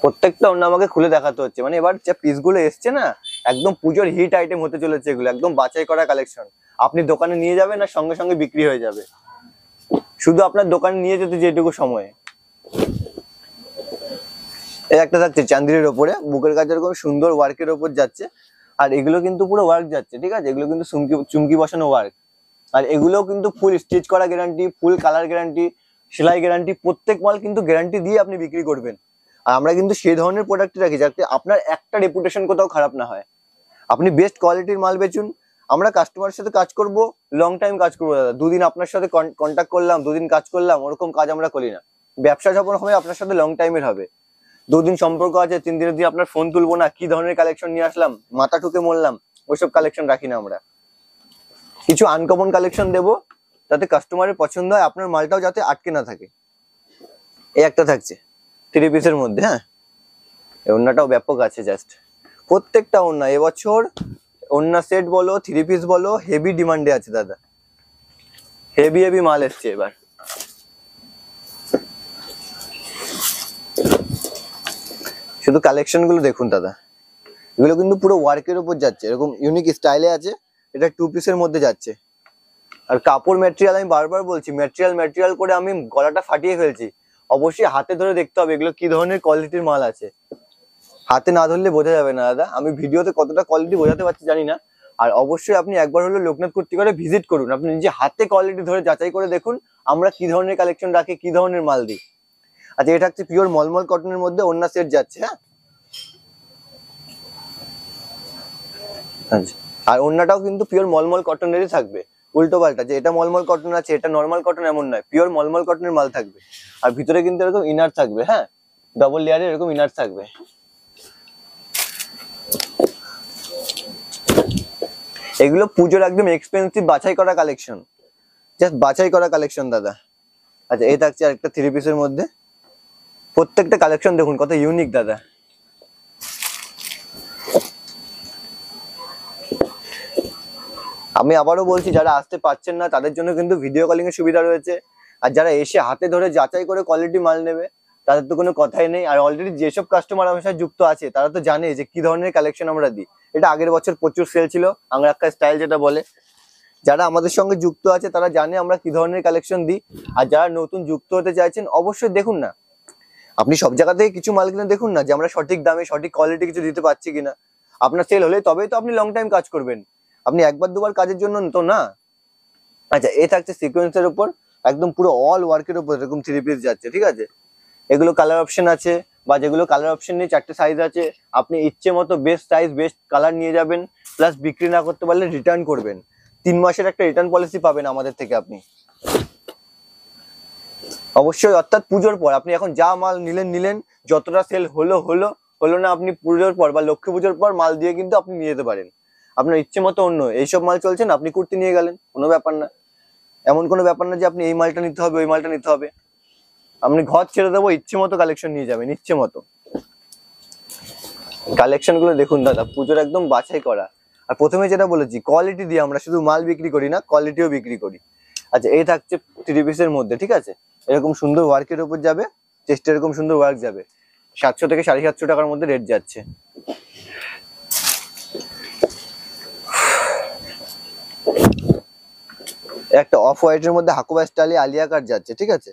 প্রত্যেকটা ওন্না আমাকে খুলে দেখাতে হচ্ছে, মানে এবার যে পিসগুলো এসছে না, একদম পুজোর হিট আইটেম হতে চলেছে এগুলো, একদম বাছাই করা কালেকশন। আপনি দোকানে নিয়ে যাবেন আর সঙ্গে সঙ্গে বিক্রি হয়ে যাবে, শুধু আপনার দোকানে নিয়ে যেতে যেটুকু সময়ে। এই একটা থাকছে চান্দিরের ওপরে, বুকের কাছে এরকম সুন্দর ওয়ার্কের ওপর যাচ্ছে, আর এগুলো কিন্তু পুরো ওয়ার্ক যাচ্ছে, ঠিক আছে, এগুলো কিন্তু চুমকি বসানো ওয়ার্ক, আর এগুলোও কিন্তু ফুল স্টিচ করা গ্যারান্টি, ফুল কালার গ্যারান্টি, সেলাই গ্যারান্টি, প্রত্যেক মাল কিন্তু গ্যারান্টি দিয়ে আপনি বিক্রি করবেন। আর আমরা কিন্তু সেই ধরনের প্রোডাক্ট রাখি যাতে আপনার একটা রেপুটেশন কোথাও খারাপ না হয়। আপনি বেস্ট কোয়ালিটির মাল বেচুন, আমরা কাস্টমারের সাথে কাজ করব, লং টাইম কাজ করবো দাদা। দুদিন আপনার সাথে কন্ট্যাক্ট করলাম, দুদিন কাজ করলাম, ওরকম কাজ আমরা করি না। ব্যবসা যখন হবে আপনার সাথে লং টাইমের হবে, 2 দিন সম্পর্ক আছে, 3 দিনের দিয়ে আপনার ফোন তুলবো না, কি ধরনের কালেকশন নিয়ে আসলাম, মাথা ঠুকে মরলাম, ওইসব কালেকশন রাখি না আমরা। কিছু আনকমন কালেকশন দেবো যাতে কাস্টমারের পছন্দ হয়, আপনার মালটাও যাতে আটকে না থাকে। এই একটা থাকছে থ্রি পিসের মধ্যে, হ্যাঁ ওন্নাটাও ব্যাপক আছে, জাস্ট প্রত্যেকটা ওন্না এবছর ওন্না সেট বলো, থ্রি পিস বলো, হেভি ডিমান্ডে আছে দাদা, হেভি মাল এসছে এবার। শুধু কালেকশন গুলো দেখুন দাদা, এগুলো কিন্তু পুরো ওয়ার্কের উপর যাচ্ছে, এরকম ইউনিক স্টাইলে আছে, এটা 2 পিসের মধ্যে যাচ্ছে। আর কাপড় ম্যাটেরিয়াল আমি বারবার বলছি, ম্যাটেরিয়াল করে আমি গলাটা ফাটিয়ে ফেলছি। অবশ্যই হাতে ধরে দেখতে হবে এগুলো কি ধরনের কোয়ালিটির মাল আছে, হাতে না ধরলে বোঝা যাবে না দাদা। আমি ভিডিওতে কতটা কোয়ালিটি বোঝাতে পারছি জানি না। আর অবশ্যই আপনি একবার হলো লোকনাথ কুর্তিঘরে ভিজিট করুন, আপনি নিজে হাতে কোয়ালিটি ধরে যাচাই করে দেখুন আমরা কি ধরনের কালেকশন রাখি, কি ধরনের মাল দিই। আচ্ছা এটা হচ্ছে পিওর মলমল কটনের মধ্যে ওন্না সেট যাচ্ছে, হ্যাঁ আচ্ছা, আর ওন্নাটাও কিন্তু পিওর মলমল কটনেরই থাকবে, উল্টো পাল্টা যে এটা মলমল কটন আছে এটা নর্মাল কটন এমন নয়, পিওর মলমল কটনের মাল থাকবে। আর ভিতরে কিন্তু এরকম ইনার থাকবে, হ্যাঁ ডবল লেয়ারের এরকম ইনার থাকবে। এগুলো পুজোর একদম এক্সপেন্সিভ বাছাই করা কালেকশন, জাস্ট বাছাই করা কালেকশন দাদা। আচ্ছা এই থাকছে আরেকটা থ্রি পিসের মধ্যে, প্রত্যেকটা কালেকশন দেখুন কত ইউনিক দাদা। আমি আবারও বলছি, যারা আসতে পারছেন না তাদের জন্য কিন্তু ভিডিও কলিং এর সুবিধা রয়েছে, আর যারা এসে হাতে ধরে যাচাই করে কোয়ালিটি মাল নেবে তাদের তো কোনো কথাই নেই। আর অলরেডি যেসব কাস্টমার আমার সাথে যুক্ত আছে তারা তো জানে যে কি ধরনের কালেকশন আমরা দিই। এটা আগের বছর প্রচুর সেল ছিল, আংরাক্কা স্টাইল যেটা বলে। যারা আমাদের সঙ্গে যুক্ত আছে তারা জানে আমরা কি ধরনের কালেকশন দিই। আর যারা নতুন যুক্ত হতে চাইছেন অবশ্যই দেখুন না, আপনি সব জায়গা থেকে কিছু মাল কিনে দেখুন না যে আমরা সঠিক দামে সঠিক কোয়ালিটি কিছু দিতে পারছি কিনা। আপনার সেল হলে তবেই তো আপনি লং টাইম কাজ করবেন, আপনি একবার দুবার কাজের জন্য তো না। আচ্ছা, এ থাকছে সিকোয়েন্সের উপর, একদম পুরো অল ওয়ার্কের উপর এরকম 3 পিস যাচ্ছে, ঠিক আছে। এগুলো কালার অপশন আছে, বা যেগুলো কালার অপশন নেই 4টে সাইজ আছে, আপনি ইচ্ছে মতো বেস্ট সাইজ বেস্ট কালার নিয়ে যাবেন, প্লাস বিক্রি না করতে পারলে রিটার্ন করবেন। 3 মাসের একটা রিটার্ন পলিসি পাবেন আমাদের থেকে আপনি অবশ্যই। অর্থাৎ পুজোর পর আপনি এখন যা মাল নিলেন, যতটা সেল হলো না, আপনি পুজোর পর বা লক্ষ্মী পুজোর পর মাল দিয়ে কিন্তু আপনি নিয়ে যেতে পারেন আপনার ইচ্ছে মতো। অন্য এইসব মাল চলছে না, আপনি কুর্তি নিয়ে গেলেন, কোনো ব্যাপার না। এমন কোনো ব্যাপার না যে আপনি এই মালটা নিতে হবে ওই মালটা নিতে হবে, আপনি ঘর ছেড়ে দেবো, ইচ্ছে মতো কালেকশন নিয়ে যাবেন, ইচ্ছে মতো। কালেকশন গুলো দেখুন দাদা, পুজোর একদম বাছাই করা। আর প্রথমে যেটা বলেছি, কোয়ালিটি দিয়ে আমরা শুধু মাল বিক্রি করি না, কোয়ালিটিও বিক্রি করি। আচ্ছা, এই থাকছে 3 পিসের মধ্যে, ঠিক আছে। এরকম সুন্দর ওয়ার্কের উপর যাবে, চেস্টে এরকম সুন্দর ওয়ার্ক যাবে, 700 থেকে 750 টাকার মধ্যে রেট যাচ্ছে। একটা অফ হোয়াইটের মধ্যে হাকুবা স্টাইলে আলিয়া কাট যাচ্ছে, ঠিক আছে।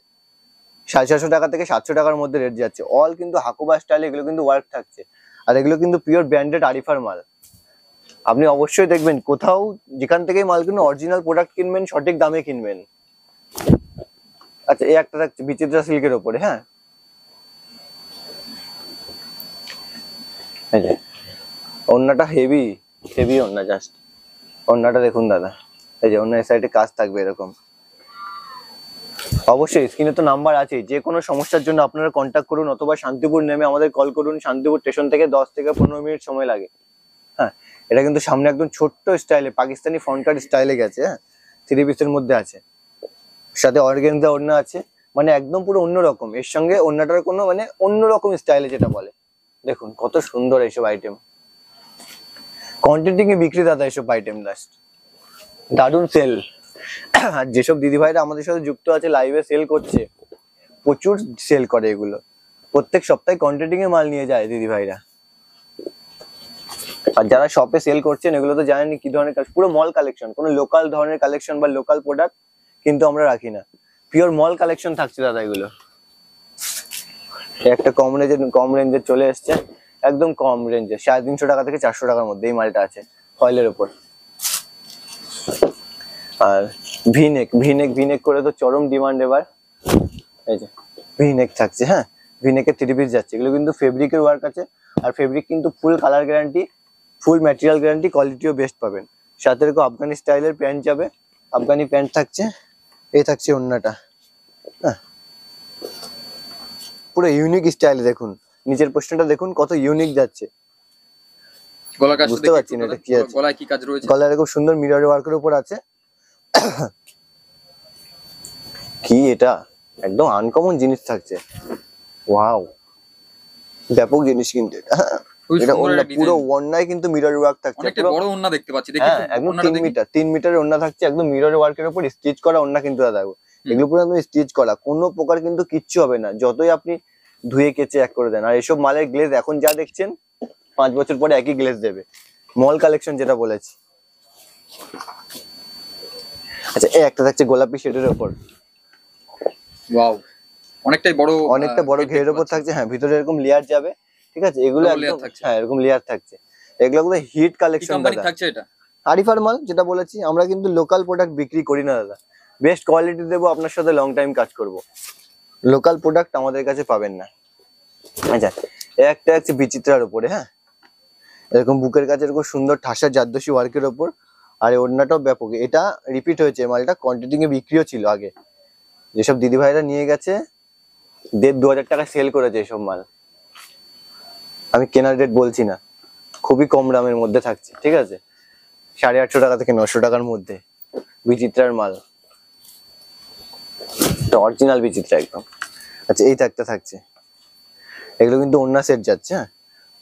750 টাকা থেকে 700 টাকার মধ্যে রেট যাচ্ছে। অল কিন্তু হাকুবা স্টাইলে এগুলো কিন্তু ওয়ার্ক থাকছে। আর এগুলো কিন্তু পিওর ব্র্যান্ডেড আরিফার মাল। আপনি অবশ্যই দেখবেন কোথাও যেখান থেকে মাল কিনবেন অরিজিনাল প্রোডাক্ট কিনবেন, সঠিক দামে কিনবেন। আচ্ছা, এই একটা থাকছে বিচিত্রা সিল্কের উপরে, হ্যাঁ। এই যে ওড়নাটা হেভি ওড়না, জাস্ট ওড়নাটা দেখুন দাদা। এই যে ওড়নার সাইডে কাজ থাকবে এরকম। অবশ্যই স্ক্রিনে তো নাম্বার আছে, যে কোনো সমস্যার জন্য আপনারা কন্ট্যাক্ট করুন, অথবা শান্তিপুর নেমে আমাদের কল করুন। শান্তিপুর স্টেশন থেকে 10 থেকে 15 মিনিট সময় লাগে, হ্যাঁ। এটা কিন্তু সামনে একদম ছোট্ট স্টাইলে পাকিস্তানি ফ্রন্ট কাট স্টাইলে গেছে, হ্যাঁ। 3 পিসের মধ্যে আছে, সাথে অর্গানজা ওড়না আছে, মানে একদম পুরো অন্যরকম। এর সঙ্গে ওড়নাটার কোনো মানে অন্যরকম স্টাইলে যেটা বলে, দেখুন কত সুন্দর এইসব আইটেম। কোয়ান্টিটি বিক্রি দাদা এইসব আইটেম, জাস্ট দারুণ সেল। আর যেসব দিদি ভাইরা আমাদের সাথে যুক্ত আছে, লাইভে সেল করছে, প্রচুর সেল করে এগুলো। প্রত্যেক সপ্তাহে কন্ট্রাক্টিং এ মাল নিয়ে যায় দিদি ভাইরা। আর যারা শপে সেল করছেন এগুলো তো জানেন কি ধরনের পুরো মল কালেকশন, কোনো লোকাল ধরনের কালেকশন বা লোকাল প্রোডাক্ট কিন্তু আমরা রাখি না, পিওর মল কালেকশন থাকছে দাদা এগুলো। একটা কম রেঞ্জের চলে এসছে, একদম কম রেঞ্জে 350 টাকা থেকে 400 টাকার মধ্যে এই মালটা আছে ফয়েলের উপর। আর ভিনেক করে তো চরম ডিমান্ড এবার। এই যে ভিনেক থাকছে, হ্যাঁ, ভিনেকের 3 পিস যাচ্ছে। এগুলো কিন্তু ফেব্রিকের ওয়ার্ক আছে, আর ফেব্রিক কিন্তু ফুল কালার গ্যারান্টি, ফুল ম্যাটেরিয়াল গ্যারান্টি, কোয়ালিটিও বেস্ট পাবেন। সাথে এরকম আফগানি স্টাইলের প্যান্ট যাবে, আফগানি প্যান্ট থাকছে। এই থাকছে ওড়নাটা, হ্যাঁ, পুরো ইউনিক স্টাইল। দেখুন নিচের পোর্শনটা দেখুন কত ইউনিক যাচ্ছে। বুঝতে পারছি না এটা কি আছে,
গলায় কি কাজ রয়েছে।
গলায় এরকম সুন্দর মিরর ওয়ার্কের উপর আছে। কি এটা একদম আনকমন জিনিস থাকছে, ওয়াও, ব্যাপক জিনিস কিন্তু এটা ওড়না, পুরো ওড়নায় কিন্তু মিরর ওয়ার্ক থাকছে।
অনেকটা বড় ওড়না দেখতে পাচ্ছি, দেখি
একদম 3 মিটারের ওড়না থাকছে, একদম মিরর ওয়ার্কের উপর স্টিচ করা ওড়না কিন্তু দাদা। এগুলো পুরো একদম স্টিচ করা, কোনো প্রকার কিন্তু কিচ্ছু হবে না যতই আপনি ধুয়ে কেচে এক করে দেন। আর এসব মালের গ্লেজ এখন যা দেখছেন 5 বছর পরে একই গ্লেজ দেবে, মল কালেকশন যেটা বলেছি। আচ্ছা, এই একটা থাকছে গোলাপি শেডের উপর,
ওয়াও, অনেকটা বড়
ঘেরের উপর থাকছে, হ্যাঁ, ভিতরে এরকম লেয়ার যাবে, ঠিক আছে। এগুলো একদম, হ্যাঁ, এরকম লেয়ার থাকছে। এগুলো কিন্তু হিট কালেকশন দাদা,
থাকছে এটা
আরিফার মাল যেটা বলেছি। আমরা কিন্তু লোকাল প্রোডাক্ট বিক্রি করি না দাদা, বেস্ট কোয়ালিটি দেবো, আপনার সাথে লং টাইম কাজ করব। লোকাল প্রোডাক্ট আমাদের কাছে পাবেন না। আচ্ছা, একটা হচ্ছে বিচিত্রার উপরে, হ্যাঁ, এরকম বুকের কাছে এরকম সুন্দর ঠাসা জারদোসি ওয়ার্কের ওপর। আর ওড়নাটাও ব্যাপক, এটা রিপিট হয়েছে মালটা, কোয়ান্টিটি এ বিক্রিও ছিল আগে। যেসব দিদি ভাইরা নিয়ে গেছে 1,500-2,000 টাকা সেল করেছে এসব মাল, আমি কেনার রেট বলছি না, খুবই কম দামের মধ্যে থাকছে, ঠিক আছে। 850 টাকা থেকে 900 টাকার মধ্যে বিচিত্রার মাল, অরিজিনাল বিচিত্রা একদম। আচ্ছা, এই একটা থাকছে, এগুলো কিন্তু ওড়না সেট যাচ্ছে, হ্যাঁ।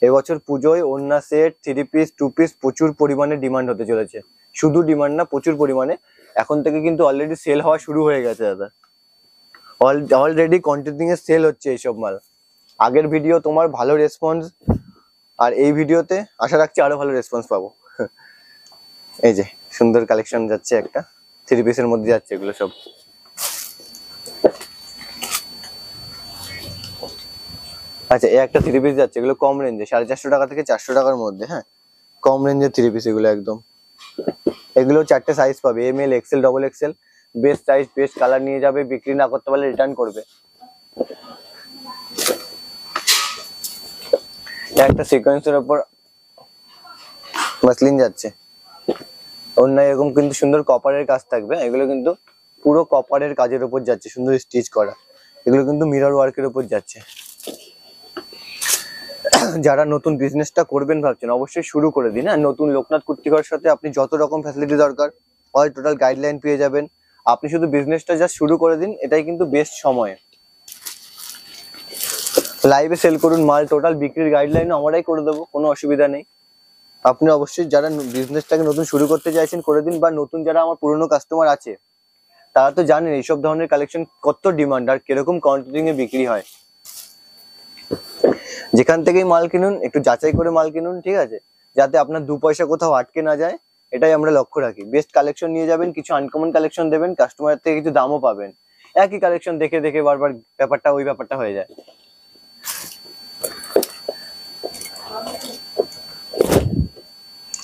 এবছর পুজোয় ওড়না সেট, 3 পিস 2 পিস প্রচুর পরিমাণে ডিমান্ড হতে চলেছে। শুধু ডিমান্ড না, প্রচুর পরিমাণে। এখন থেকে কিন্তু অলরেডি সেল হওয়া শুরু হয়ে গেছে দাদা, অলরেডি কন্টিনিউ সেল হচ্ছে এইসব মাল। আগের ভিডিও তোমার ভালো রেসপন্স, আর এই ভিডিওতে আশা রাখছি আরো ভালো রেসপন্স পাবো। এই যে সুন্দর কালেকশন যাচ্ছে, একটা 3 পিসের মধ্যে যাচ্ছে এগুলো সব। আচ্ছা, এই একটা 3 পিস যাচ্ছে, এগুলো কম রেঞ্জে, 450 টাকা থেকে 400 টাকার মধ্যে। হ্যাঁ, কম রেঞ্জের 3 পিস এগুলো একদম। এগুলো 4টে সাইজ পাবে, M L, XL, double XL. Best size, best colour নিয়ে যাবে, বিক্রি না করতে পারলে রিটার্ন করবে। একটা সিকোয়েন্সের উপর মাসলিন যাচ্ছে, অন্য এরকম কিন্তু সুন্দর কপারের কাজ থাকবে। এগুলো কিন্তু পুরো কপারের কাজের উপর যাচ্ছে, সুন্দর স্টিচ করা। এগুলো কিন্তু মিরর ওয়ার্কের উপর যাচ্ছে। যারা নতুন বিজনেসটা করবেন ভাবছেন, অবশ্যই শুরু করে দিন। হ্যাঁ, নতুন লোকনাথ কুর্তিঘরের সাথে আপনি যত রকম ফ্যাসিলিটি দরকার অল টোটাল গাইডলাইন পেয়ে যাবেন। আপনি শুধু বিজনেসটা জাস্ট শুরু করে দিন, এটাই কিন্তু বেস্ট সময়। লাইভে সেল করুন মাল, টোটাল বিক্রির গাইডলাইন আমরাই করে দেবো, কোনো অসুবিধা নেই। আপনি অবশ্যই যারা বিজনেসটাকে নতুন শুরু করতে চাইছেন করে দিন, বা নতুন যারা আমার পুরনো কাস্টমার আছে তারা তো জানেন এইসব ধরনের কালেকশন কত ডিমান্ড আর কিরকম কোয়ান্টিটি এ বিক্রি হয়। যেখান থেকেই মাল কিনুন একটু যাচাই করে মাল কিনুন, ঠিক আছে, যাতে আপনার 2 পয়সা কোথাও আটকে না যায়, এটাই আমরা লক্ষ্য রাখি। বেস্ট কালেকশন নিয়ে যাবেন, কিছু আনকমন কালেকশন দেবেন, কাস্টমারের থেকে কিছু দামও পাবেন। একই কালেকশন দেখে দেখে বারবার ওই ব্যাপারটা হয়ে যায়।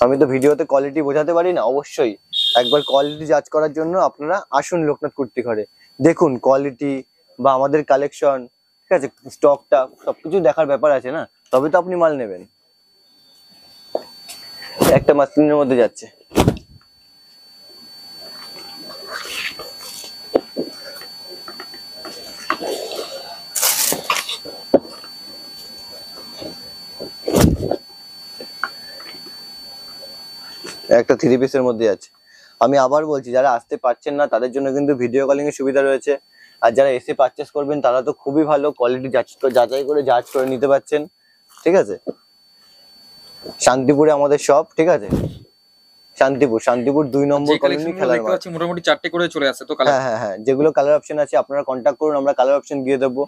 আমি তো ভিডিওতে কোয়ালিটি বোঝাতে পারি না, অবশ্যই একবার কোয়ালিটি জাজ করার জন্য আপনারা আসুন লোকনাথ কুর্তি ঘরে, দেখুন কোয়ালিটি বা আমাদের কালেকশন, ঠিক আছে, স্টকটা সবকিছু দেখার ব্যাপার আছে না, তবে তো আপনি মাল নেবেন। একটা মাসলিনের মধ্যে যাচ্ছে, একটা 3 পিসের মধ্যে যাচ্ছে। আমি আবার বলছি, যারা আসতে পারছেন না তাদের জন্য কিন্তু ভিডিও কলিং এর সুবিধা রয়েছে। আর যারা এসে পারচেস করবেন তারা তো খুবই ভালো কোয়ালিটি যাচাই করে জাজ করে নিতে পারছেন, ঠিক আছে। শান্তিপুরে আমাদের শপ, ঠিক আছে, শান্তিপুর 2 নম্বর কলোনি, খেলার মাঠ।
মোটামুটি 4টে করে চলে আসছে তো কালার।
হ্যাঁ, যেগুলো কালার অপশন আছে আপনারা কন্ট্যাক্ট করুন, আমরা কালার অপশন দিয়ে দেবো।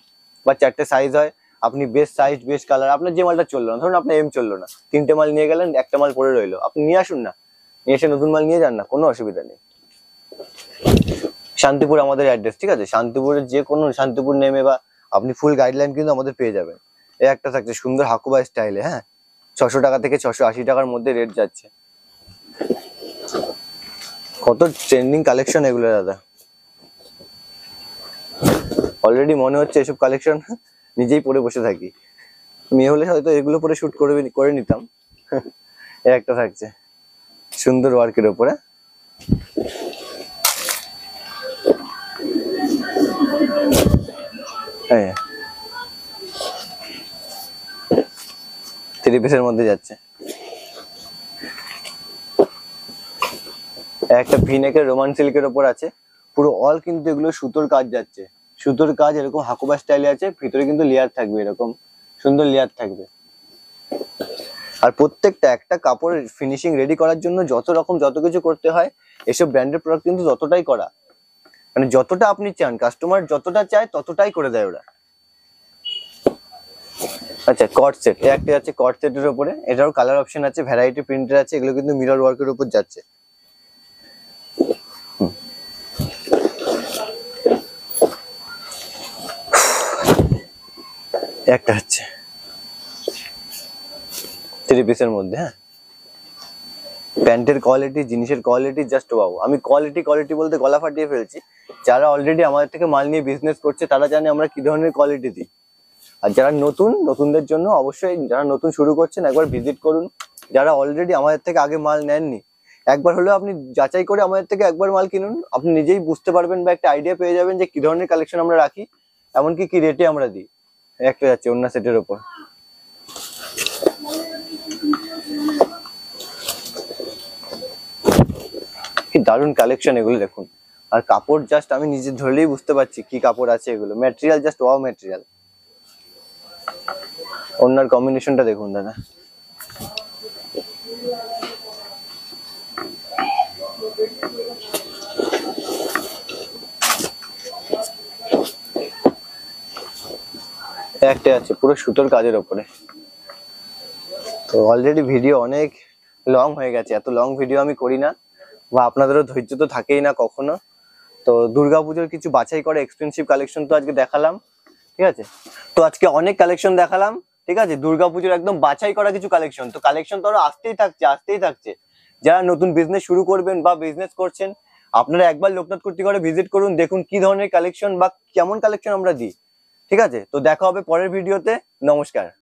বা 4টে সাইজ হয়, আপনি বেস্ট সাইজ বেস্ট কালার, আপনার যে মালটা চললো না, ধরুন আপনার এম চললো না, 3টে মাল নিয়ে গেলেন, একটা মাল পড়ে রইলো, আপনি নিয়ে আসুন না, নিয়ে এসে নতুন মাল নিয়ে যান না, কোনো অসুবিধা নেই। শান্তিপুর আমাদের অ্যাড্রেস, ঠিক আছে, শান্তিপুরের যে কোনো শান্তিপুর নেমে বা আপনি ফুল গাইডলাইন কিন্তু আমাদের পেয়ে যাবেন। এই একটা থাকছে সুন্দর হাকুবা স্টাইলে, হ্যাঁ, 600 টাকা থেকে 680 টাকার মধ্যে রেট যাচ্ছে। কত ট্রেন্ডিং কালেকশন এগুলো দাদা, অলরেডি মনে হচ্ছে এসব কালেকশন নিজেই পরে বসে থাকি। মেয়ে হলে হয়তো এগুলো পরে শুট করে নিতাম। এই একটা থাকছে সুন্দর ওয়ার্কের উপরে, হ্যাঁ, 3 পিসের মধ্যে যাচ্ছে। একটা ভিনেকের রোমান সিল্কের উপর আছে, পুরো অল কিন্তু এগুলো সুতোর কাজ যাচ্ছে, সুতোর কাজ এরকম হাকুবা স্টাইলে আছে, ভিতরে কিন্তু লেয়ার থাকবে, এরকম সুন্দর লেয়ার থাকবে। আর প্রত্যেকটা একটা কাপড় ফিনিশিং রেডি করার জন্য যত কিছু করতে হয়, এসব ব্র্যান্ডের প্রোডাক্ট কিন্তু ততটাই করা, মানে যতটা আপনি চান, কাস্টমার যতটা চায় ততটাই করে দেয় ওরা। আচ্ছা, কট সেট, একটা আছে কট সেটের উপরে, এটারও কালার অপশন আছে, ভ্যারাইটি প্রিন্টের আছে, এগুলো কিন্তু মিরর ওয়ার্কের উপর যাচ্ছে। একটা হচ্ছে 3 পিসের মধ্যে, হ্যাঁ, প্যান্টের কোয়ালিটি, জিনিসের কোয়ালিটি জাস্ট ওয়াও। আমি কোয়ালিটি বলতে গলা ফাটিয়ে ফেলছি। যারা অলরেডি আমাদের থেকে মাল নিয়ে বিজনেস করছে তারা জানে আমরা কি ধরনের কোয়ালিটি দিই। আর যারা নতুনদের জন্য অবশ্যই, যারা নতুন শুরু করছেন একবার ভিজিট করুন। যারা অলরেডি আমাদের থেকে আগে মাল নেননি, একবার হলেও আপনি যাচাই করে আমাদের থেকে একবার মাল কিনুন, আপনি নিজেই বুঝতে পারবেন বা একটা আইডিয়া পেয়ে যাবেন যে কি ধরনের কালেকশন আমরা রাখি, এমনকি কি রেটে আমরা দিই। একটা যাচ্ছে ওন্না সেটের ওপর, কি দারুণ কালেকশন এগুলো দেখুন। আর কাপড় জাস্ট আমি নিজে ধরলেই বুঝতে পারছি কি কাপড় আছে এগুলো, ম্যাটেরিয়াল জাস্ট ওয়াও ম্যাটেরিয়াল। ওনার কম্বিনেশনটা দেখুন দাদা, একটা আছে পুরো সুতোর কাজের ওপরে। তো অলরেডি ভিডিও অনেক লং হয়ে গেছে, এত লং ভিডিও আমি করি না, বা আপনাদেরও ধৈর্য তো থাকেই না কখনো। তো দুর্গাপুজোর কিছু বাছাই করে এক্সপেন্সিভ কালেকশন তো আজকে দেখালাম, ঠিক আছে। তো আজকে অনেক কালেকশন দেখালাম, ঠিক আছে। দুর্গাপুজোর একদম বাছাই করা কিছু কালেকশন, তো কালেকশন তো আরো আসতেই থাকছে। যারা নতুন বিজনেস শুরু করবেন বা বিজনেস করছেন, আপনারা একবার লোকনাথ কুর্তিঘরে ভিজিট করুন, দেখুন কি ধরনের কালেকশন বা কেমন কালেকশন আমরা দিই, ঠিক আছে। তো দেখা হবে পরের ভিডিওতে। নমস্কার।